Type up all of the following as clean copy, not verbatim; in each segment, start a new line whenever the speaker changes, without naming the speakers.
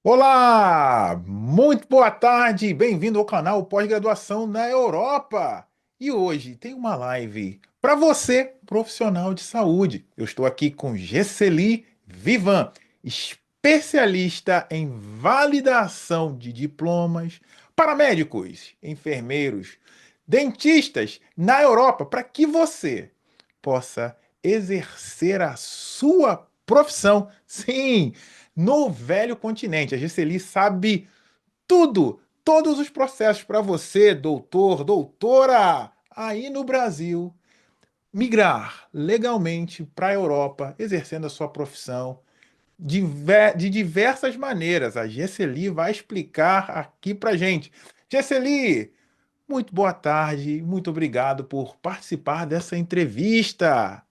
Olá, muito boa tarde, bem-vindo ao canal Pós-Graduação na Europa. E hoje tem uma live para você, profissional de saúde. Eu estou aqui com Gesseli Vivan, especialista em validação de diplomas para médicos, enfermeiros, dentistas na Europa, para que você possa exercer a sua profissão. Sim, no velho continente. A Gesseli sabe tudo, todos os processos para você, doutor, doutora, aí no Brasil, migrar legalmente para a Europa, exercendo a sua profissão de diversas maneiras. A Gesseli vai explicar aqui para gente. Gesseli, muito boa tarde, muito obrigado por participar dessa entrevista.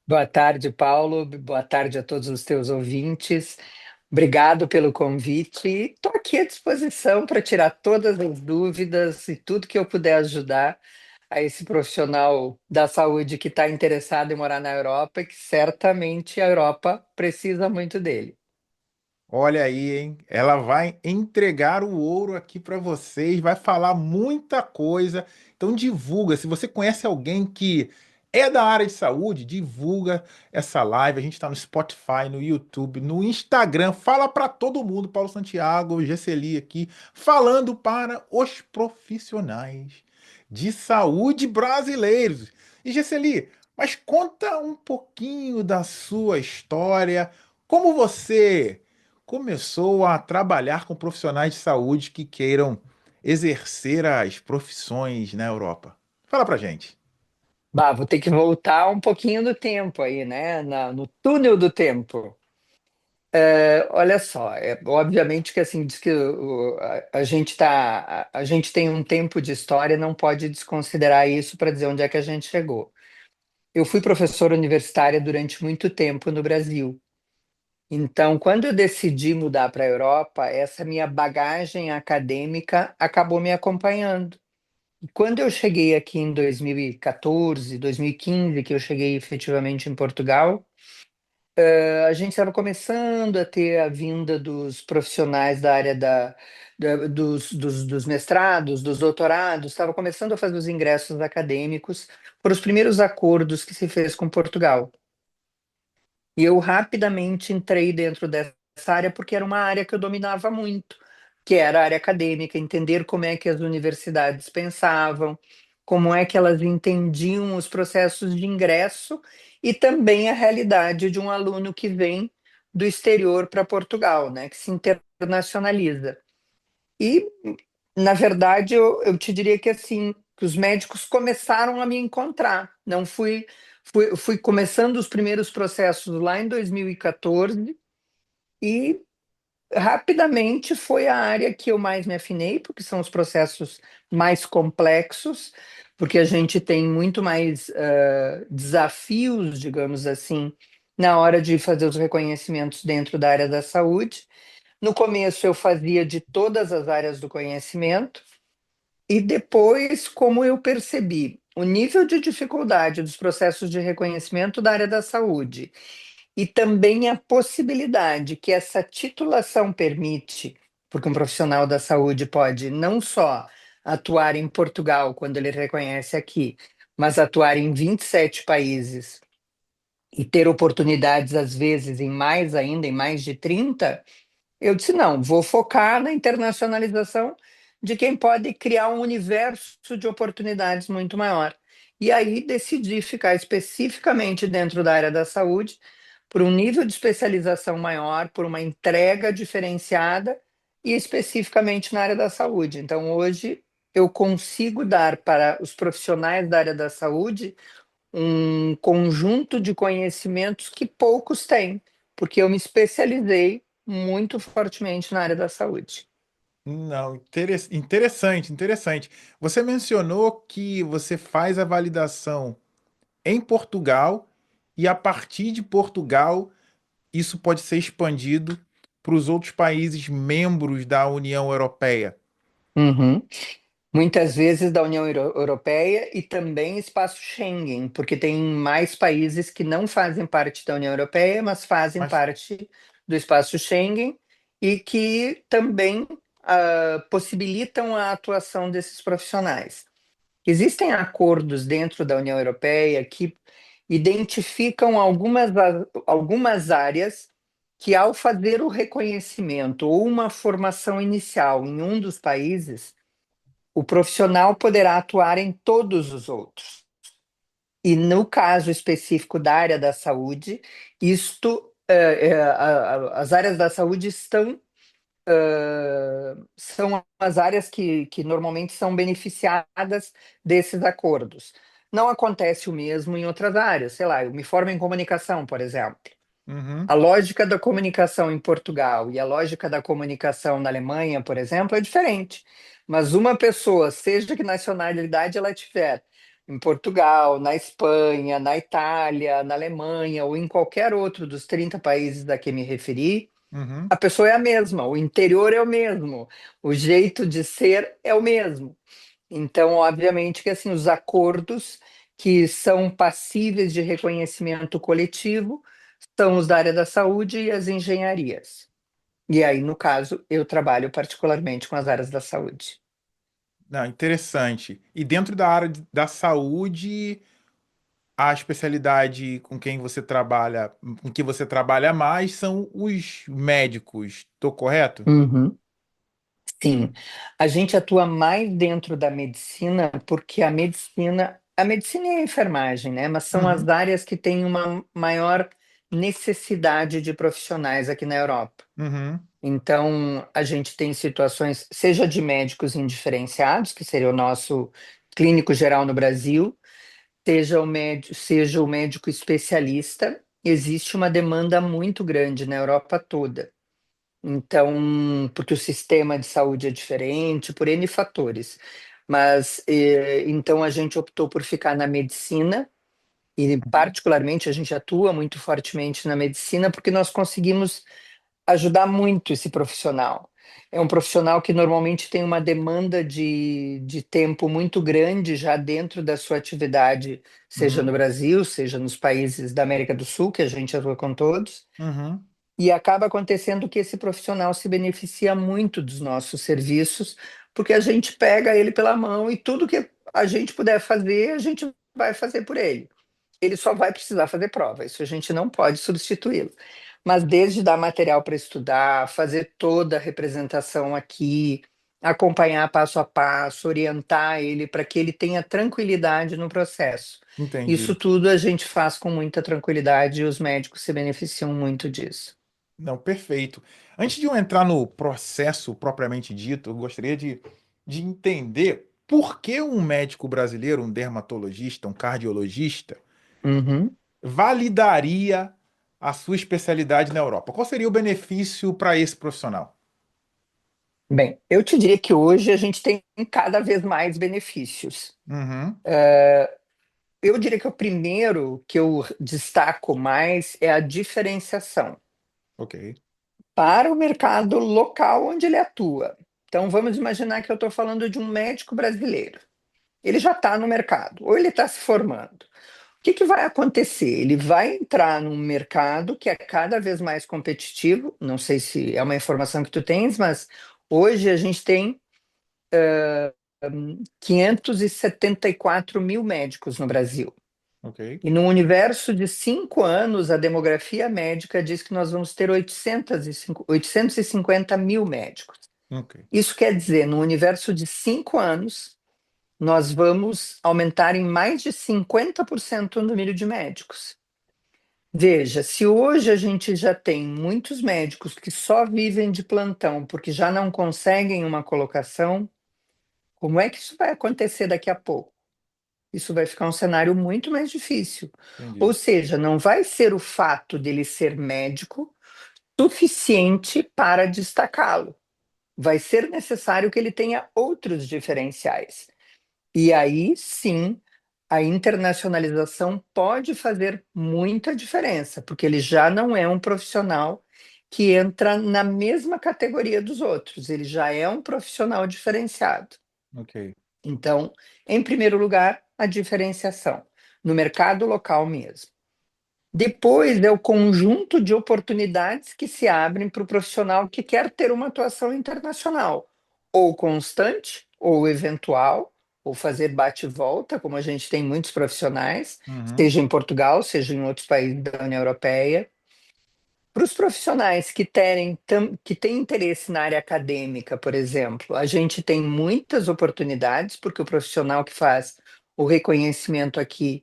Boa tarde, Paulo. Boa tarde a todos os teus ouvintes. Obrigado pelo convite. Estou aqui à disposição para tirar todas as dúvidas e tudo que eu puder ajudar a esse profissional da saúde que está interessado em morar na Europa e que certamente a Europa precisa muito dele.
Olha aí, hein? Ela vai entregar o ouro aqui para vocês, vai falar muita coisa. Então divulga. Se você conhece alguém que é da área de saúde, divulga essa live. A gente está no Spotify, no YouTube, no Instagram. Fala para todo mundo, Paulo Santiago, Gesseli aqui, falando para os profissionais de saúde brasileiros. E Gesseli, mas conta um pouquinho da sua história. Como você começou a trabalhar com profissionais de saúde que queiram exercer as profissões na Europa? Fala pra gente.
Bah, vou ter que voltar um pouquinho do tempo aí, né? No túnel do tempo. Olha só, obviamente que assim diz que a gente tá, a gente tem um tempo de história, não pode desconsiderar isso para dizer onde é que a gente chegou. Eu fui professora universitária durante muito tempo no Brasil. Então, quando eu decidi mudar para a Europa, essa minha bagagem acadêmica acabou me acompanhando. E quando eu cheguei aqui em 2014, 2015, que eu cheguei efetivamente em Portugal, a gente estava começando a ter a vinda dos profissionais da área dos mestrados, dos doutorados, estava começando a fazer os ingressos acadêmicos por os primeiros acordos que se fez com Portugal. E eu rapidamente entrei dentro dessa área porque era uma área que eu dominava muito, que era a área acadêmica, entender como é que as universidades pensavam, como é que elas entendiam os processos de ingresso e também a realidade de um aluno que vem do exterior para Portugal, né, que se internacionaliza. E, na verdade, eu te diria que assim, que os médicos começaram a me encontrar. Não fui começando os primeiros processos lá em 2014 e rapidamente foi a área que eu mais me afinei, porque são os processos mais complexos, porque a gente tem muito mais desafios, digamos assim, na hora de fazer os reconhecimentos dentro da área da saúde. No começo eu fazia de todas as áreas do conhecimento, e depois, como eu percebi o nível de dificuldade dos processos de reconhecimento da área da saúde e também a possibilidade que essa titulação permite, porque um profissional da saúde pode não só atuar em Portugal quando ele reconhece aqui, mas atuar em 27 países e ter oportunidades, às vezes, em mais ainda, em mais de 30. Eu disse, não, vou focar na internacionalização de quem pode criar um universo de oportunidades muito maior. E aí decidi ficar especificamente dentro da área da saúde, por um nível de especialização maior, por uma entrega diferenciada e especificamente na área da saúde. Então, hoje, eu consigo dar para os profissionais da área da saúde um conjunto de conhecimentos que poucos têm, porque eu me especializei muito fortemente na área da saúde.
Não, interessante, interessante. Você mencionou que você faz a validação em Portugal e a partir de Portugal isso pode ser expandido para os outros países membros da União Europeia.
Uhum. Muitas vezes da União Europeia e também espaço Schengen, porque tem mais países que não fazem parte da União Europeia, mas fazem
Mas
parte do espaço Schengen. e que também possibilitam a atuação desses profissionais. Existem acordos dentro da União Europeia que identificam algumas áreas que, ao fazer o reconhecimento ou uma formação inicial em um dos países, o profissional poderá atuar em todos os outros. E no caso específico da área da saúde, as áreas da saúde são as áreas que normalmente são beneficiadas desses acordos. Não acontece o mesmo em outras áreas, sei lá, eu me formo em comunicação, por exemplo. A
Uhum,
lógica da comunicação em Portugal e a lógica da comunicação na Alemanha, por exemplo, é diferente. Mas uma pessoa, seja que nacionalidade ela tiver, em Portugal, na Espanha, na Itália, na Alemanha ou em qualquer outro dos 30 países a que me referi,
uhum.
a pessoa é a mesma, o interior é o mesmo, o jeito de ser é o mesmo. Então, obviamente que assim os acordos que são passíveis de reconhecimento coletivo são os da área da saúde e as engenharias. E aí, no caso, eu trabalho particularmente com as áreas da saúde.
Não, interessante. E dentro da área da saúde, a especialidade com que você trabalha mais são os médicos. Tô correto?
Uhum. Sim, a gente atua mais dentro da medicina porque a medicina e a enfermagem, né? Mas são as
Uhum,
áreas que têm uma maior necessidade de profissionais aqui na Europa.
uhum,
Então, a gente tem situações, seja de médicos indiferenciados, que seria o nosso clínico geral no Brasil, seja o médico especialista, existe uma demanda muito grande na Europa toda. Então, porque o sistema de saúde é diferente, por N fatores. Mas, então, a gente optou por ficar na medicina, e
uhum,
particularmente a gente atua muito fortemente na medicina, porque nós conseguimos ajudar muito esse profissional. É um profissional que normalmente tem uma demanda de tempo muito grande já dentro da sua atividade, seja no
uhum,
Brasil, seja nos países da América do Sul, que a gente atua com todos.
uhum.
E acaba acontecendo que esse profissional se beneficia muito dos nossos serviços, porque a gente pega ele pela mão e tudo que a gente puder fazer, a gente vai fazer por ele. Ele só vai precisar fazer prova, isso a gente não pode substituí-lo. Mas desde dar material para estudar, fazer toda a representação aqui, acompanhar passo a passo, orientar ele para que ele tenha tranquilidade no processo. Isso
Entendi.
tudo a gente faz com muita tranquilidade e os médicos se beneficiam muito disso.
Não, perfeito. Antes de eu entrar no processo propriamente dito, eu gostaria de entender por que um médico brasileiro, um dermatologista, um cardiologista,
Uhum.
validaria a sua especialidade na Europa. Qual seria o benefício para esse profissional?
Bem, eu te diria que hoje a gente tem cada vez mais benefícios.
Uhum,
Eu diria que o primeiro que eu destaco mais é a diferenciação
ok.
para o mercado local onde ele atua. Então, vamos imaginar que eu estou falando de um médico brasileiro. Ele já está no mercado, ou ele está se formando. O que vai acontecer? Ele vai entrar num mercado que é cada vez mais competitivo. Não sei se é uma informação que tu tens, mas hoje a gente tem 574 mil médicos no Brasil.
Ok,
E no universo de 5 anos, a demografia médica diz que nós vamos ter 850 mil médicos.
ok.
Isso quer dizer, no universo de 5 anos, nós vamos aumentar em mais de 50% o número de médicos. Veja, se hoje a gente já tem muitos médicos que só vivem de plantão porque já não conseguem uma colocação, como é que isso vai acontecer daqui a pouco? Isso vai ficar um cenário muito mais difícil. Ou
Entendi.
seja, não vai ser o fato dele ser médico suficiente para destacá-lo. Vai ser necessário que ele tenha outros diferenciais. E aí sim, a internacionalização pode fazer muita diferença, porque ele já não é um profissional que entra na mesma categoria dos outros, ele já é um profissional diferenciado.
Ok.
Então, em primeiro lugar, a diferenciação no mercado local mesmo. Depois é o conjunto de oportunidades que se abrem para o profissional que quer ter uma atuação internacional, ou constante, ou eventual, ou fazer bate e volta, como a gente tem muitos profissionais,
Uhum.
seja em Portugal, seja em outros países da União Europeia. Para os profissionais que têm interesse na área acadêmica, por exemplo, a gente tem muitas oportunidades, porque o profissional que faz o reconhecimento aqui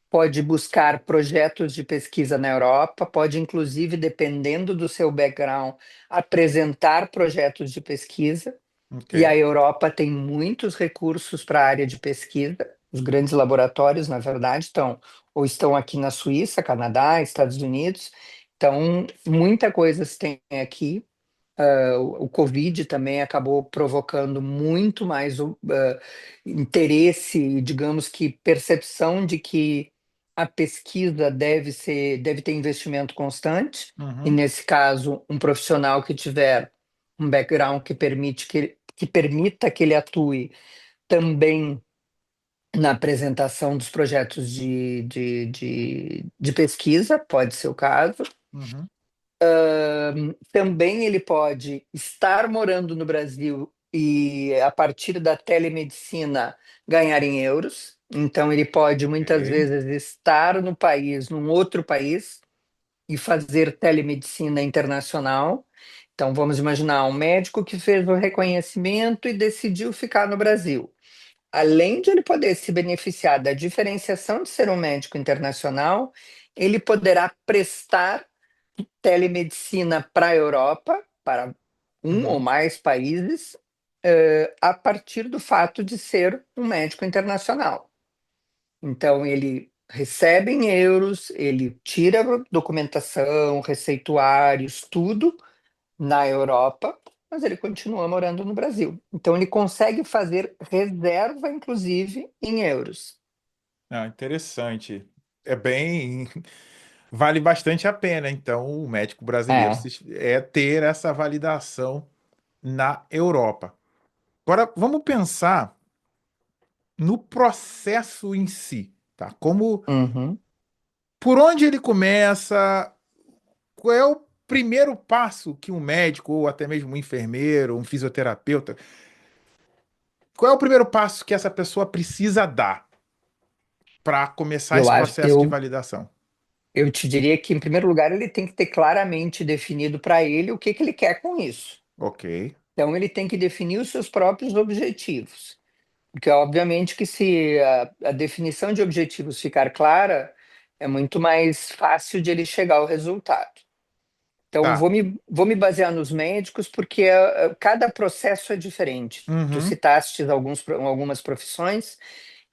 pode buscar projetos de pesquisa na Europa, pode, inclusive, dependendo do seu background, apresentar projetos de pesquisa.
Ok.
E a Europa tem muitos recursos para a área de pesquisa. Os grandes laboratórios, na verdade, estão aqui na Suíça, Canadá, Estados Unidos. Então, muita coisa se tem aqui. O Covid também acabou provocando muito mais interesse, digamos que percepção de que a pesquisa deve ter investimento constante, e
Uhum.
nesse caso, um profissional que tiver um background que permita que ele atue também na apresentação dos projetos de pesquisa, pode ser o caso.
Uhum.
Também ele pode estar morando no Brasil e, a partir da telemedicina, ganhar em euros. Então, ele pode muitas
Ok.
vezes estar no país, num outro país, e fazer telemedicina internacional. Então, vamos imaginar um médico que fez o reconhecimento e decidiu ficar no Brasil. Além de ele poder se beneficiar da diferenciação de ser um médico internacional, ele poderá prestar telemedicina para a Europa, para um ou
Uhum.
mais países, a partir do fato de ser um médico internacional. Então, ele recebe em euros, ele tira documentação, receituários, tudo na Europa, mas ele continua morando no Brasil. Então, ele consegue fazer reserva, inclusive, em euros.
Ah, interessante. É bem. Vale bastante a pena, então, o médico brasileiro
É.
ter essa validação na Europa. Agora, vamos pensar no processo em si, tá?
Uhum.
Por onde ele começa? Qual é o primeiro passo que um médico, ou até mesmo um enfermeiro, um fisioterapeuta, qual é o primeiro passo que essa pessoa precisa dar para começar
Eu
esse
acho,
processo de validação?
eu te diria que, em primeiro lugar, ele tem que ter claramente definido para ele o que que ele quer com isso.
Ok.
Então, ele tem que definir os seus próprios objetivos. Porque, obviamente, que se a definição de objetivos ficar clara, é muito mais fácil de ele chegar ao resultado. Então,
Tá.
vou me basear nos médicos, porque cada processo é diferente. Tu
Uhum.
citaste algumas profissões,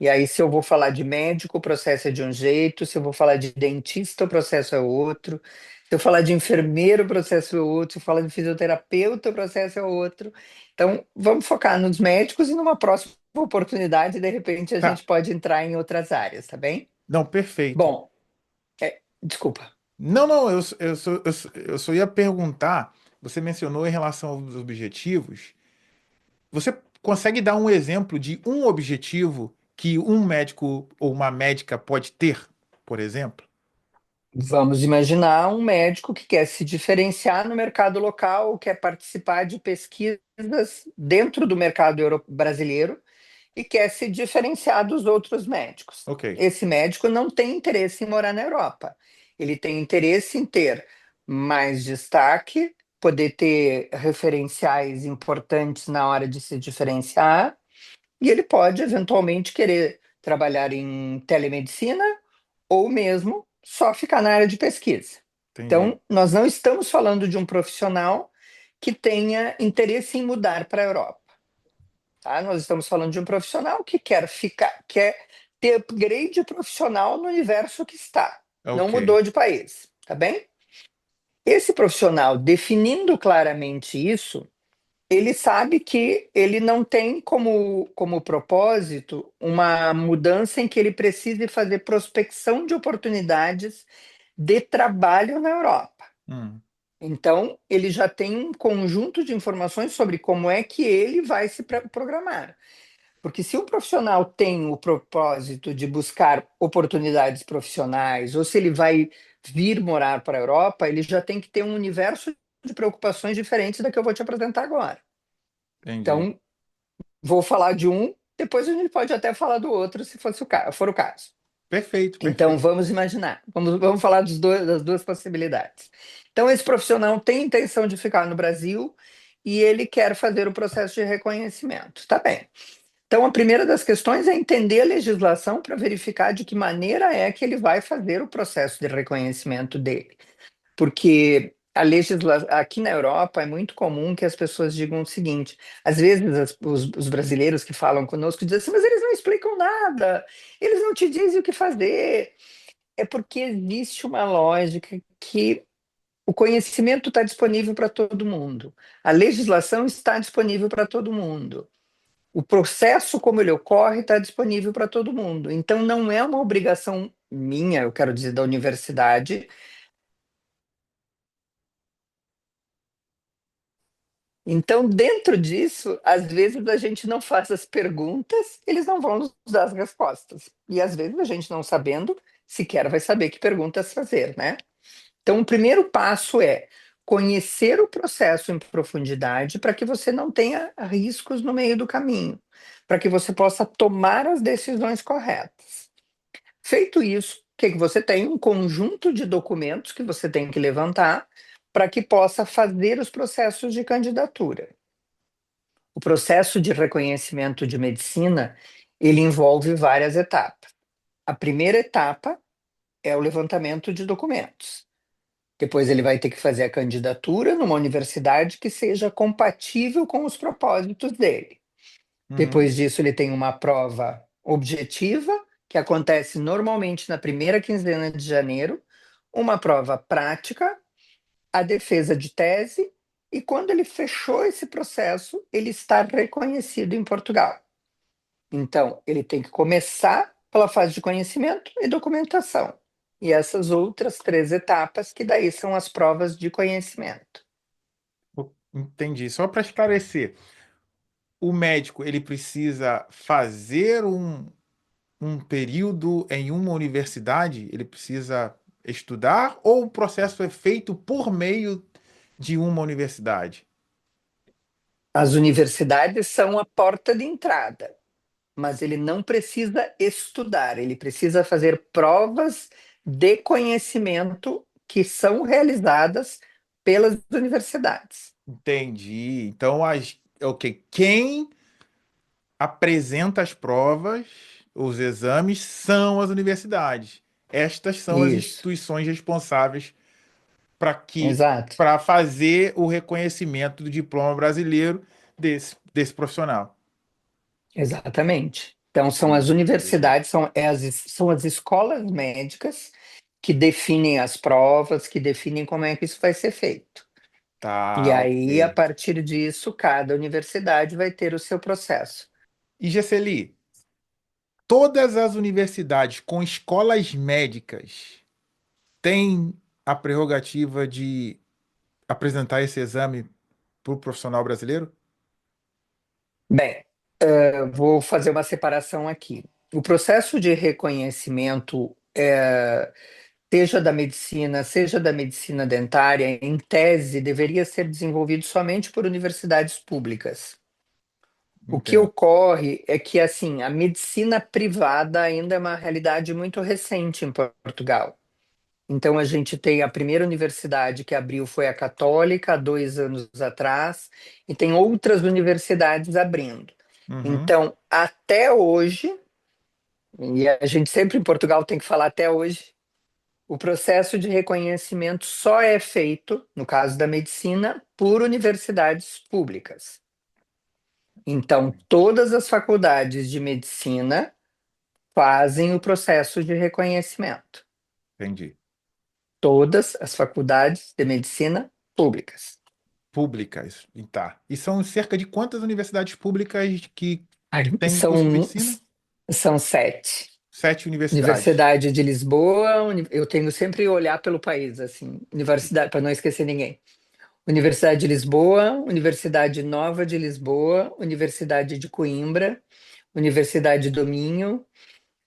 e aí, se eu vou falar de médico, o processo é de um jeito, se eu vou falar de dentista, o processo é outro, se eu falar de enfermeiro, o processo é outro, se eu falar de fisioterapeuta, o processo é outro. Então, vamos focar nos médicos e numa próxima oportunidade, de repente, a gente
Tá.
pode entrar em outras áreas, tá bem?
Não, perfeito.
Bom, desculpa.
Não, não, eu só ia perguntar. Você mencionou em relação aos objetivos. Você consegue dar um exemplo de um objetivo que um médico ou uma médica pode ter, por exemplo?
Vamos imaginar um médico que quer se diferenciar no mercado local, quer participar de pesquisas dentro do mercado brasileiro e quer se diferenciar dos outros médicos.
Ok.
Esse médico não tem interesse em morar na Europa. Ele tem interesse em ter mais destaque, poder ter referenciais importantes na hora de se diferenciar, e ele pode eventualmente querer trabalhar em telemedicina ou mesmo só ficar na área de pesquisa.
Entendi.
Então, nós não estamos falando de um profissional que tenha interesse em mudar para a Europa, tá? Nós estamos falando de um profissional que quer ter upgrade profissional no universo que está. Não
Ok.
mudou de país, tá bem? Esse profissional, definindo claramente isso, ele sabe que ele não tem como propósito uma mudança em que ele precise fazer prospecção de oportunidades de trabalho na Europa.
Hum,
Então, ele já tem um conjunto de informações sobre como é que ele vai se programar. Porque se o profissional tem o propósito de buscar oportunidades profissionais, ou se ele vai vir morar para a Europa, ele já tem que ter um universo de preocupações diferentes da que eu vou te apresentar agora.
Entendi.
Então, vou falar de um, depois a gente pode até falar do outro, se for o caso.
Perfeito,
Então,
perfeito.
vamos imaginar, vamos falar das duas possibilidades. Então, esse profissional tem intenção de ficar no Brasil e ele quer fazer o processo de reconhecimento. Tá bem. Então, a primeira das questões é entender a legislação para verificar de que maneira é que ele vai fazer o processo de reconhecimento dele. Porque aqui na Europa é muito comum que as pessoas digam o seguinte: às vezes os brasileiros que falam conosco dizem assim, mas eles não explicam nada, eles não te dizem o que fazer. É porque existe uma lógica que o conhecimento está disponível para todo mundo, a legislação está disponível para todo mundo. O processo, como ele ocorre, está disponível para todo mundo. Então, não é uma obrigação minha, eu quero dizer, da universidade. Então, dentro disso, às vezes a gente não faz as perguntas, eles não vão nos dar as respostas. E às vezes a gente não sabendo, sequer vai saber que perguntas fazer, né? Então, o primeiro passo é conhecer o processo em profundidade para que você não tenha riscos no meio do caminho, para que você possa tomar as decisões corretas. Feito isso, o que que você tem? Um conjunto de documentos que você tem que levantar para que possa fazer os processos de candidatura. O processo de reconhecimento de medicina, ele envolve várias etapas. A primeira etapa é o levantamento de documentos. Depois ele vai ter que fazer a candidatura numa universidade que seja compatível com os propósitos dele.
Uhum.
Depois disso, ele tem uma prova objetiva, que acontece normalmente na primeira quinzena de janeiro, uma prova prática, a defesa de tese, e quando ele fechou esse processo, ele está reconhecido em Portugal. Então, ele tem que começar pela fase de conhecimento e documentação. E essas outras três etapas, que daí são as provas de conhecimento.
Entendi. Só para esclarecer, o médico ele precisa fazer um período em uma universidade? Ele precisa estudar ou o processo é feito por meio de uma universidade?
As universidades são a porta de entrada, mas ele não precisa estudar, ele precisa fazer provas de conhecimento que são realizadas pelas universidades.
Entendi. Então, ok, quem apresenta as provas, os exames, são as universidades. Estas são as
Isso,
instituições responsáveis para
exato,
para fazer o reconhecimento do diploma brasileiro desse profissional.
exatamente. Então, são as
Entendi.
universidades, são as escolas médicas que definem as provas, que definem como é que isso vai ser feito. E
Tá,
aí, a
ok.
partir disso, cada universidade vai ter o seu processo.
E Gesseli, todas as universidades com escolas médicas têm a prerrogativa de apresentar esse exame para o profissional brasileiro?
Bem, vou fazer uma separação aqui. O processo de reconhecimento, seja da medicina dentária, em tese, deveria ser desenvolvido somente por universidades públicas. O que
Entendo.
ocorre é que, assim, a medicina privada ainda é uma realidade muito recente em Portugal. Então, a gente tem a primeira universidade que abriu foi a Católica, há 2 anos atrás, e tem outras universidades abrindo.
Uhum.
Então, até hoje, e a gente sempre em Portugal tem que falar até hoje, o processo de reconhecimento só é feito, no caso da medicina, por universidades públicas. Então, todas as faculdades de medicina fazem o processo de reconhecimento.
Entendi.
Todas as faculdades de medicina públicas.
Públicas. E tá. E são cerca de quantas universidades públicas que
Ai,
têm curso de
São,
medicina?
são sete.
7 universidades.
Universidade de Lisboa, eu tenho sempre olhar pelo país, assim, universidade, para não esquecer ninguém. Universidade de Lisboa, Universidade Nova de Lisboa, Universidade de Coimbra, Universidade do Minho,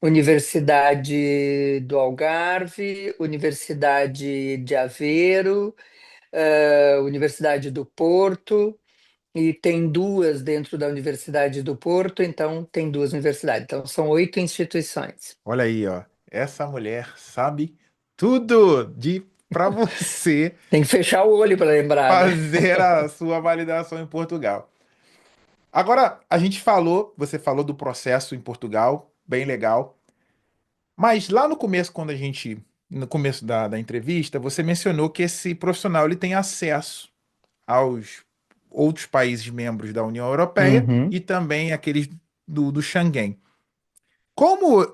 Universidade do Algarve, Universidade de Aveiro, Universidade do Porto, e tem duas dentro da Universidade do Porto, então tem duas universidades. Então são 8 instituições.
Olha aí, ó. Essa mulher sabe tudo de para você
Tem que fechar o olho para lembrar, né?
fazer a sua validação em Portugal. Agora, a gente falou, você falou do processo em Portugal, bem legal. Mas lá no começo, no começo da entrevista, você mencionou que esse profissional ele tem acesso aos outros países membros da União Europeia
Uhum,
e também aqueles do Schengen. Como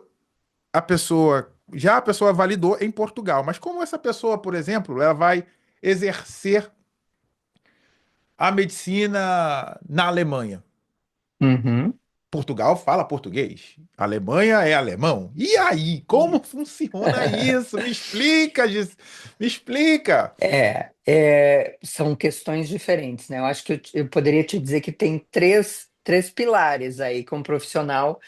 já a pessoa validou em Portugal, mas como essa pessoa, por exemplo, ela vai exercer a medicina na Alemanha?
uhum.
Portugal fala português, Alemanha é alemão. E aí, como funciona isso? Me explica, me explica.
São questões diferentes, né? Eu acho que eu poderia te dizer que tem três pilares aí que um profissional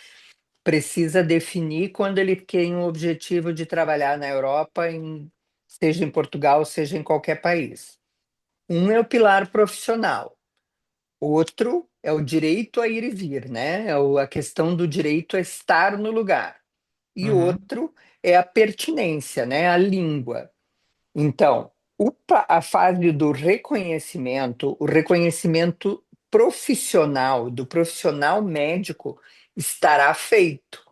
precisa definir quando ele tem o objetivo de trabalhar na Europa, seja em Portugal, seja em qualquer país. Um é o pilar profissional, outro é o direito a ir e vir, né? A questão do direito a estar no lugar. E
Uhum,
outro é a pertinência, né? A língua. Então, a fase do reconhecimento, o reconhecimento profissional, do profissional médico, estará feito.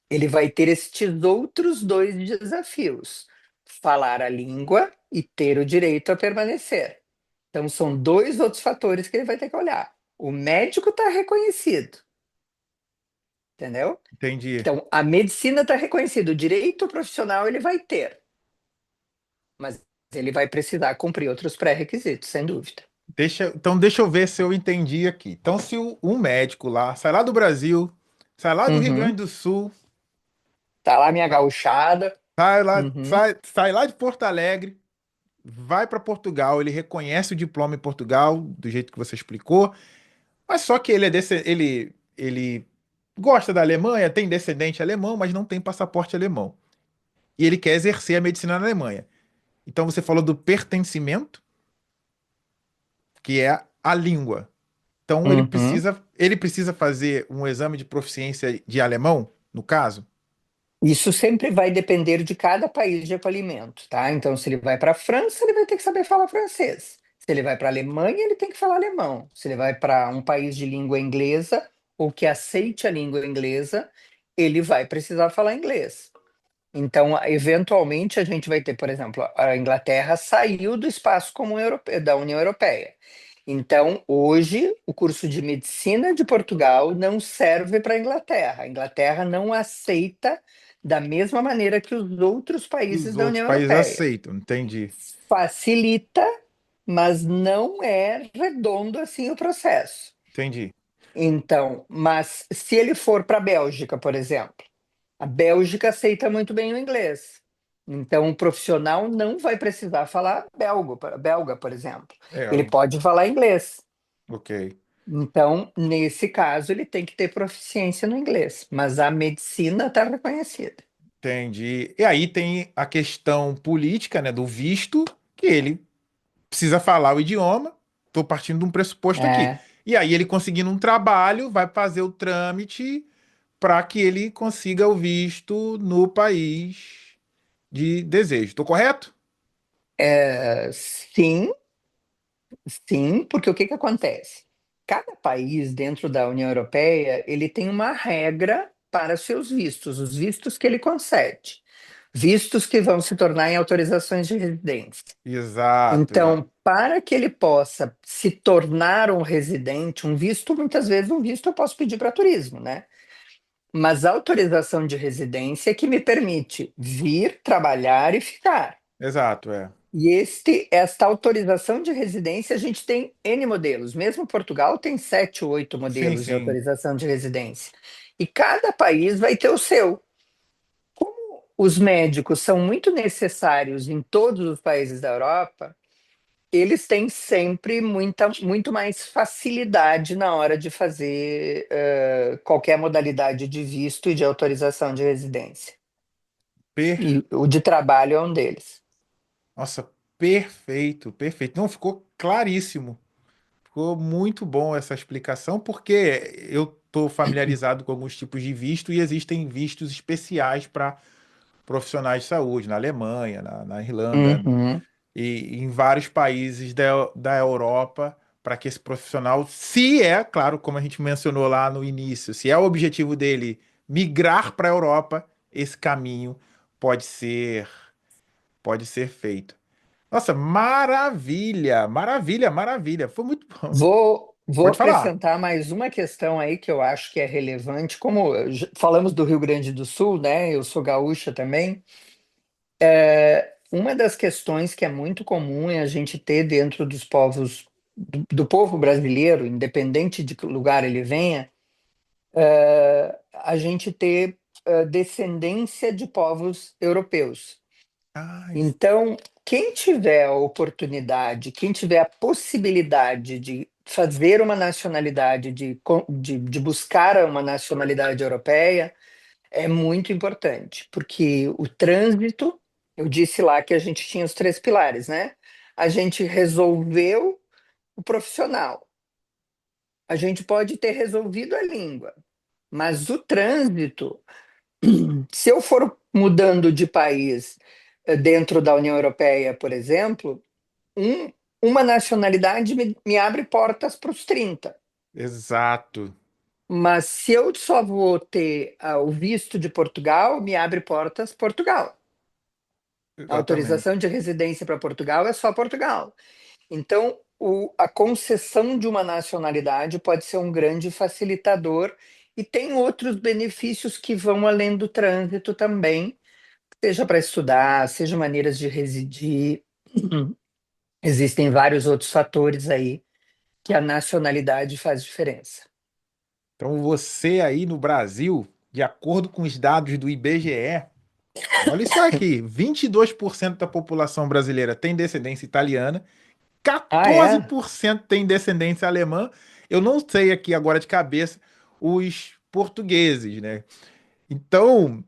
Ele vai ter estes outros dois desafios: falar a língua e ter o direito a permanecer. Então, são dois outros fatores que ele vai ter que olhar. O médico está reconhecido, entendeu?
entendi.
Então, a medicina está reconhecida, o direito profissional ele vai ter, mas ele vai precisar cumprir outros pré-requisitos, sem dúvida.
Então deixa eu ver se eu entendi aqui. Então, se um médico lá sai lá do Brasil, sai lá do Rio Grande
Uhum.
do Sul,
Tá lá minha gauchada. Uhum.
sai lá de Porto Alegre, vai para Portugal, ele reconhece o diploma em Portugal, do jeito que você explicou, mas só que ele gosta da Alemanha, tem descendente alemão, mas não tem passaporte alemão. E ele quer exercer a medicina na Alemanha. Então você falou do pertencimento, que é a língua. Então
Uhum.
ele precisa fazer um exame de proficiência de alemão, no caso?
Isso sempre vai depender de cada país de acolhimento, tá? Então, se ele vai para a França, ele vai ter que saber falar francês. Se ele vai para a Alemanha, ele tem que falar alemão. Se ele vai para um país de língua inglesa ou que aceite a língua inglesa, ele vai precisar falar inglês. Então, eventualmente, a gente vai ter, por exemplo, a Inglaterra saiu do espaço comum da União Europeia. Então, hoje, o curso de medicina de Portugal não serve para a Inglaterra. A Inglaterra não aceita da mesma maneira que os outros
E os
países da
outros
União
países
Europeia.
aceitam, entendi.
Facilita, mas não é redondo assim o processo.
Entendi.
Então, mas se ele for para a Bélgica, por exemplo, a Bélgica aceita muito bem o inglês. Então, o profissional não vai precisar falar belga, por exemplo.
É,
Ele pode falar inglês.
ok.
Então, nesse caso, ele tem que ter proficiência no inglês. Mas a medicina está reconhecida.
Entendi. E aí tem a questão política, né, do visto, que ele precisa falar o idioma. Estou partindo de um pressuposto aqui.
É,
E aí ele conseguindo um trabalho, vai fazer o trâmite para que ele consiga o visto no país de desejo. Estou correto?
sim, sim, porque o que que acontece? Cada país dentro da União Europeia, ele tem uma regra para seus vistos, os vistos que ele concede. Vistos que vão se tornar em autorizações de residência.
Exato, exato.
Então, para que ele possa se tornar um residente, um visto, muitas vezes um visto eu posso pedir para turismo, né? Mas a autorização de residência é que me permite vir, trabalhar e ficar.
Exato, é.
E esta autorização de residência, a gente tem N modelos. Mesmo Portugal tem 7 ou 8
Sim,
modelos de
sim.
autorização de residência. E cada país vai ter o seu. Como os médicos são muito necessários em todos os países da Europa, eles têm sempre muito mais facilidade na hora de fazer qualquer modalidade de visto e de autorização de residência.
Per-
E o de trabalho é um deles.
Nossa, perfeito, perfeito. Não, ficou claríssimo. Ficou muito bom essa explicação, porque eu estou familiarizado com alguns tipos de visto e existem vistos especiais para profissionais de saúde, na Alemanha, na Irlanda
Uhum.
e em vários países da Europa, para que esse profissional, se é, claro, como a gente mencionou lá no início, se é o objetivo dele migrar para a Europa, esse caminho pode ser, pode ser feito. Nossa, maravilha, maravilha, maravilha. Foi muito bom.
Vou
Pode falar.
acrescentar mais uma questão aí que eu acho que é relevante. Como falamos do Rio Grande do Sul, né? Eu sou gaúcha também. Uma das questões que é muito comum é a gente ter dentro dos povos, do povo brasileiro, independente de que lugar ele venha, a gente ter descendência de povos europeus.
Ah,
Então, quem tiver a oportunidade, quem tiver a possibilidade de fazer uma nacionalidade, de buscar uma nacionalidade europeia, é muito importante, porque o trânsito, eu disse lá que a gente tinha os três pilares, né? A gente resolveu o profissional, a gente pode ter resolvido a língua, mas o trânsito, se eu for mudando de país dentro da União Europeia, por exemplo, uma nacionalidade me abre portas para os 30.
exato,
Mas se eu só vou ter o visto de Portugal, me abre portas Portugal. A
exatamente.
autorização de residência para Portugal é só Portugal. Então, a concessão de uma nacionalidade pode ser um grande facilitador e tem outros benefícios que vão além do trânsito também, seja para estudar, seja maneiras de residir. Existem vários outros fatores aí que a nacionalidade faz diferença.
Então, você aí no Brasil, de acordo com os dados do IBGE, olha isso aqui: 22% da população brasileira tem descendência italiana,
Ah, é?
14% tem descendência alemã. Eu não sei aqui agora de cabeça os portugueses, né? Então,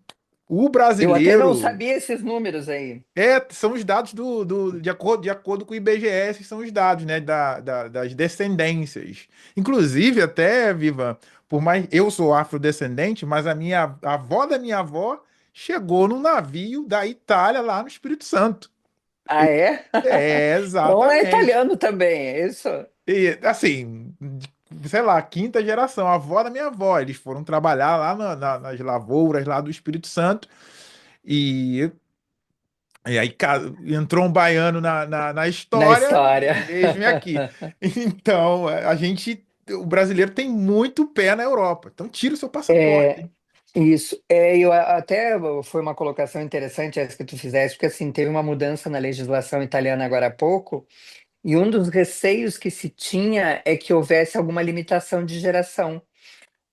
o
Eu até não
brasileiro.
sabia esses números aí.
São os dados de acordo com o IBGE, esses são os dados, né, das descendências. Inclusive, até, Viva, por mais eu sou afrodescendente, mas a avó da minha avó chegou num navio da Itália lá no Espírito Santo.
Ah, é? Então é
Exatamente.
italiano também, é isso?
E assim, sei lá, quinta geração, a avó da minha avó, eles foram trabalhar lá nas lavouras lá do Espírito Santo. E E aí entrou um baiano na
Na
história,
história.
eis-me aqui. Então, o brasileiro tem muito pé na Europa. Então, tira o seu passaporte,
É,
hein?
isso. Até foi uma colocação interessante essa que tu fizeste, porque assim, teve uma mudança na legislação italiana agora há pouco, e um dos receios que se tinha é que houvesse alguma limitação de geração,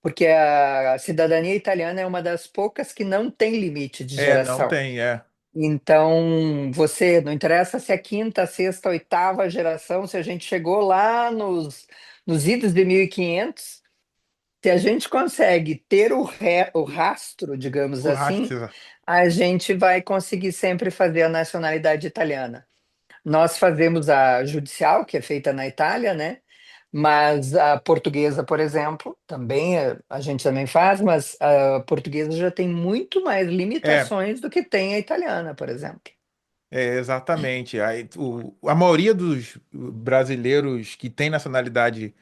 porque a cidadania italiana é uma das poucas que não tem limite de
Não
geração.
tem, é.
Então, você, não interessa se é quinta, sexta, oitava geração, se a gente chegou lá nos idos de 1500, se a gente consegue ter o rastro, digamos
O
assim,
rastro.
a gente vai conseguir sempre fazer a nacionalidade italiana. Nós fazemos a judicial, que é feita na Itália, né? Mas a portuguesa, por exemplo, também a gente também faz, mas a portuguesa já tem muito mais
É,
limitações do que tem a italiana, por exemplo.
exatamente. A maioria dos brasileiros que têm nacionalidade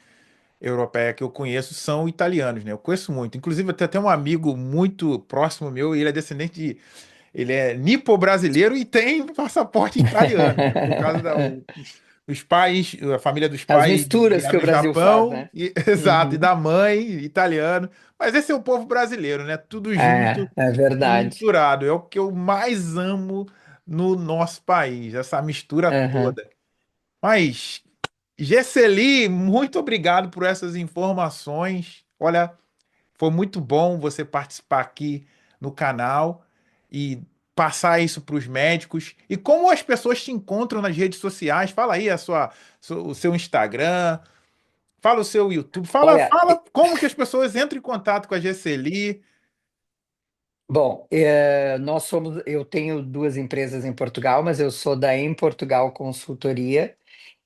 europeia que eu conheço são italianos, né? Eu conheço muito. Inclusive, eu tenho até um amigo muito próximo meu, e ele é descendente de. Ele é nipo-brasileiro e tem passaporte italiano, né? Por causa os pais, a família dos
As
pais
misturas que
vieram
o
do
Brasil faz,
Japão,
né?
exato, e
Uhum.
da mãe, italiano. Mas esse é o povo brasileiro, né? Tudo junto
É
e
verdade.
misturado. É o que eu mais amo no nosso país, essa mistura
Aham.
toda. Mas, Gesseli, muito obrigado por essas informações. Olha, foi muito bom você participar aqui no canal. passar isso para os médicos? E como as pessoas te encontram nas redes sociais? Fala aí o seu Instagram, fala o seu YouTube,
Olha,
fala como que as pessoas entram em contato com a GCLI.
bom, eu tenho duas empresas em Portugal, mas eu sou da Em Portugal Consultoria.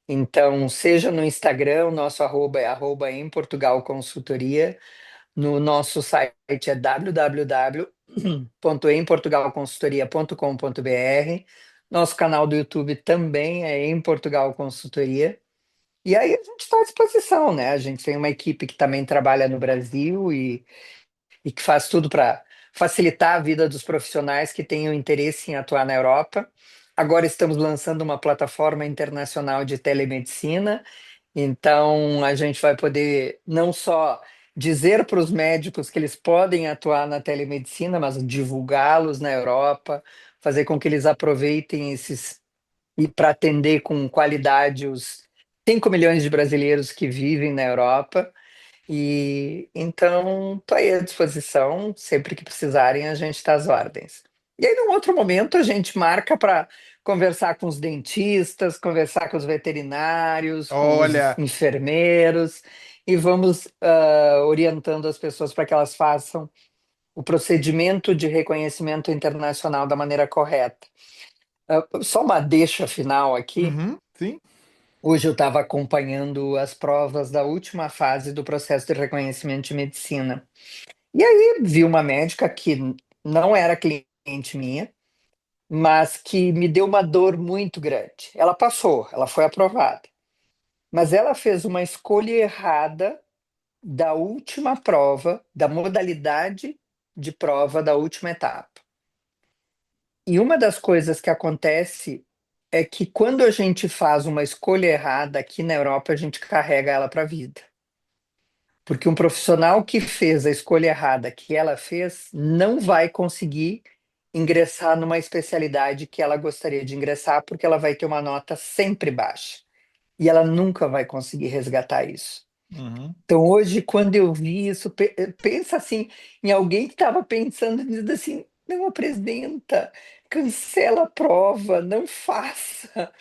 Então, seja no Instagram, o nosso arroba é arroba em Portugal Consultoria. No nosso site é www.emportugalconsultoria.com.br. Nosso canal do YouTube também é Em Portugal Consultoria. E aí a gente está à disposição, né? A gente tem uma equipe que também trabalha no Brasil e que faz tudo para facilitar a vida dos profissionais que tenham interesse em atuar na Europa. Agora estamos lançando uma plataforma internacional de telemedicina, então a gente vai poder não só dizer para os médicos que eles podem atuar na telemedicina, mas divulgá-los na Europa, fazer com que eles aproveitem esses e para atender com qualidade os 5 milhões de brasileiros que vivem na Europa. E então, estou aí à disposição, sempre que precisarem, a gente está às ordens. E aí, num outro momento, a gente marca para conversar com os dentistas, conversar com os veterinários, com os
Olha,
enfermeiros, e vamos orientando as pessoas para que elas façam o procedimento de reconhecimento internacional da maneira correta. Só uma deixa final aqui.
uhum, sim,
Hoje eu estava acompanhando as provas da última fase do processo de reconhecimento de medicina. E aí vi uma médica que não era cliente minha, mas que me deu uma dor muito grande. Ela passou, ela foi aprovada, mas ela fez uma escolha errada da última prova, da modalidade de prova da última etapa. E uma das coisas que acontece é que quando a gente faz uma escolha errada aqui na Europa, a gente carrega ela para a vida. Porque um profissional que fez a escolha errada que ela fez não vai conseguir ingressar numa especialidade que ela gostaria de ingressar, porque ela vai ter uma nota sempre baixa. E ela nunca vai conseguir resgatar isso.
uhum.
Então, hoje, quando eu vi isso, pensa assim, em alguém que estava pensando, dizendo assim, não apresenta, cancela a prova, não faça.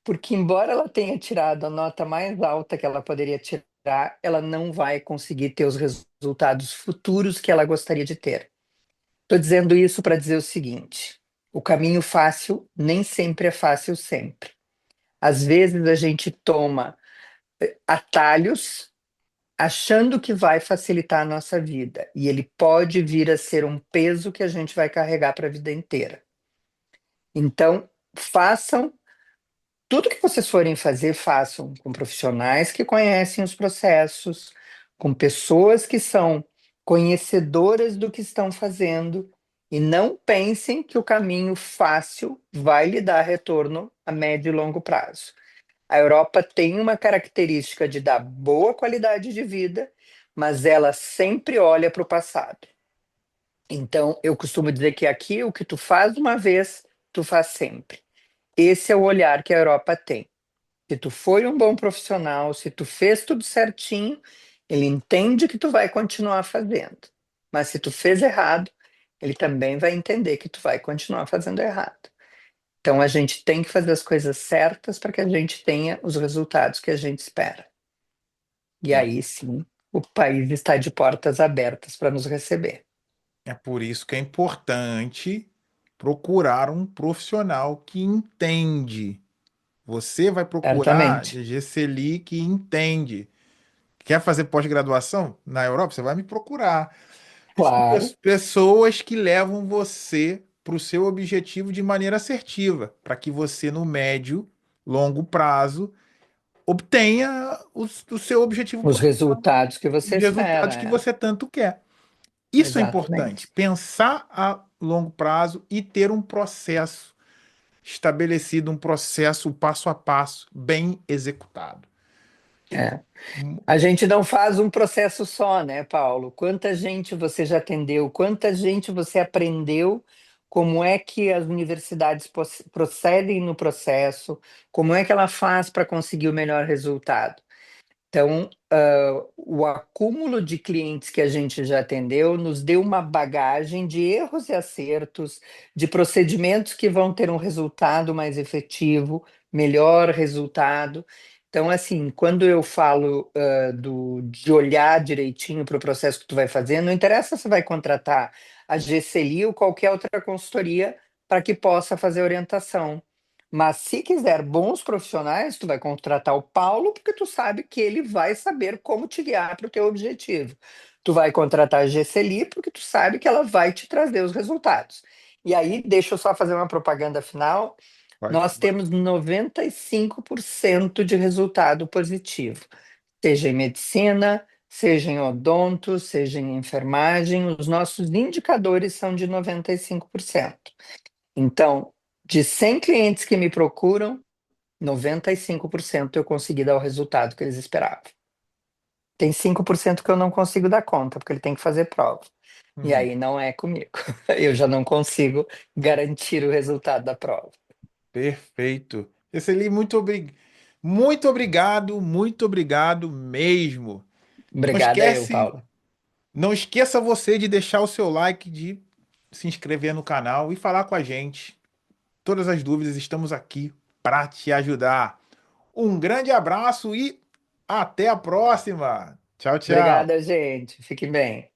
Porque, embora ela tenha tirado a nota mais alta que ela poderia tirar, ela não vai conseguir ter os resultados futuros que ela gostaria de ter. Estou dizendo isso para dizer o seguinte: o caminho fácil nem sempre é fácil sempre. Às vezes a gente toma atalhos achando que vai facilitar a nossa vida, e ele pode vir a ser um peso que a gente vai carregar para a vida inteira. Então, façam tudo que vocês forem fazer, façam com profissionais que conhecem os processos, com pessoas que são conhecedoras do que estão fazendo, e não pensem que o caminho fácil vai lhe dar retorno a médio e longo prazo. A Europa tem uma característica de dar boa qualidade de vida, mas ela sempre olha para o passado. Então, eu costumo dizer que aqui o que tu faz uma vez, tu faz sempre. Esse é o olhar que a Europa tem. Se tu foi um bom profissional, se tu fez tudo certinho, ele entende que tu vai continuar fazendo. Mas se tu fez errado, ele também vai entender que tu vai continuar fazendo errado. Então a gente tem que fazer as coisas certas para que a gente tenha os resultados que a gente espera. E
É,
aí sim, o país está de portas abertas para nos receber.
é por isso que é importante procurar um profissional que entende. Você vai procurar
Certamente.
GCLI que entende. Quer fazer pós-graduação na Europa? Você vai me procurar. São
Claro,
pessoas que levam você para o seu objetivo de maneira assertiva, para que você, no médio, longo prazo, obtenha o seu objetivo
os
profissional,
resultados que
os
você espera,
resultados que
é.
você tanto quer. Isso é importante,
Exatamente.
pensar a longo prazo e ter um processo estabelecido, um processo passo a passo, bem executado. E-
É. A gente não faz um processo só, né, Paulo? Quanta gente você já atendeu? Quanta gente você aprendeu? Como é que as universidades procedem no processo? Como é que ela faz para conseguir o melhor resultado? Então, o acúmulo de clientes que a gente já atendeu nos deu uma bagagem de erros e acertos, de procedimentos que vão ter um resultado mais efetivo, melhor resultado. Então, assim, quando eu falo, de olhar direitinho para o processo que tu vai fazer, não interessa se vai contratar a GCLI ou qualquer outra consultoria para que possa fazer orientação. Mas se quiser bons profissionais, tu vai contratar o Paulo, porque tu sabe que ele vai saber como te guiar para o teu objetivo. Tu vai contratar a GCLI, porque tu sabe que ela vai te trazer os resultados. E aí, deixa eu só fazer uma propaganda final.
Pode
Nós
falar.
temos 95% de resultado positivo, seja em medicina, seja em odonto, seja em enfermagem, os nossos indicadores são de 95%. Então, de 100 clientes que me procuram, 95% eu consegui dar o resultado que eles esperavam. Tem 5% que eu não consigo dar conta, porque ele tem que fazer prova. E
Uhum.
aí não é comigo. Eu já não consigo garantir o resultado da prova.
Perfeito. Exceli, muito obrigado mesmo. Não
Obrigada eu,
esquece,
Paulo.
não esqueça você de deixar o seu like, de se inscrever no canal e falar com a gente. Todas as dúvidas, estamos aqui para te ajudar. Um grande abraço e até a próxima. Tchau, tchau.
Obrigada, gente. Fique bem.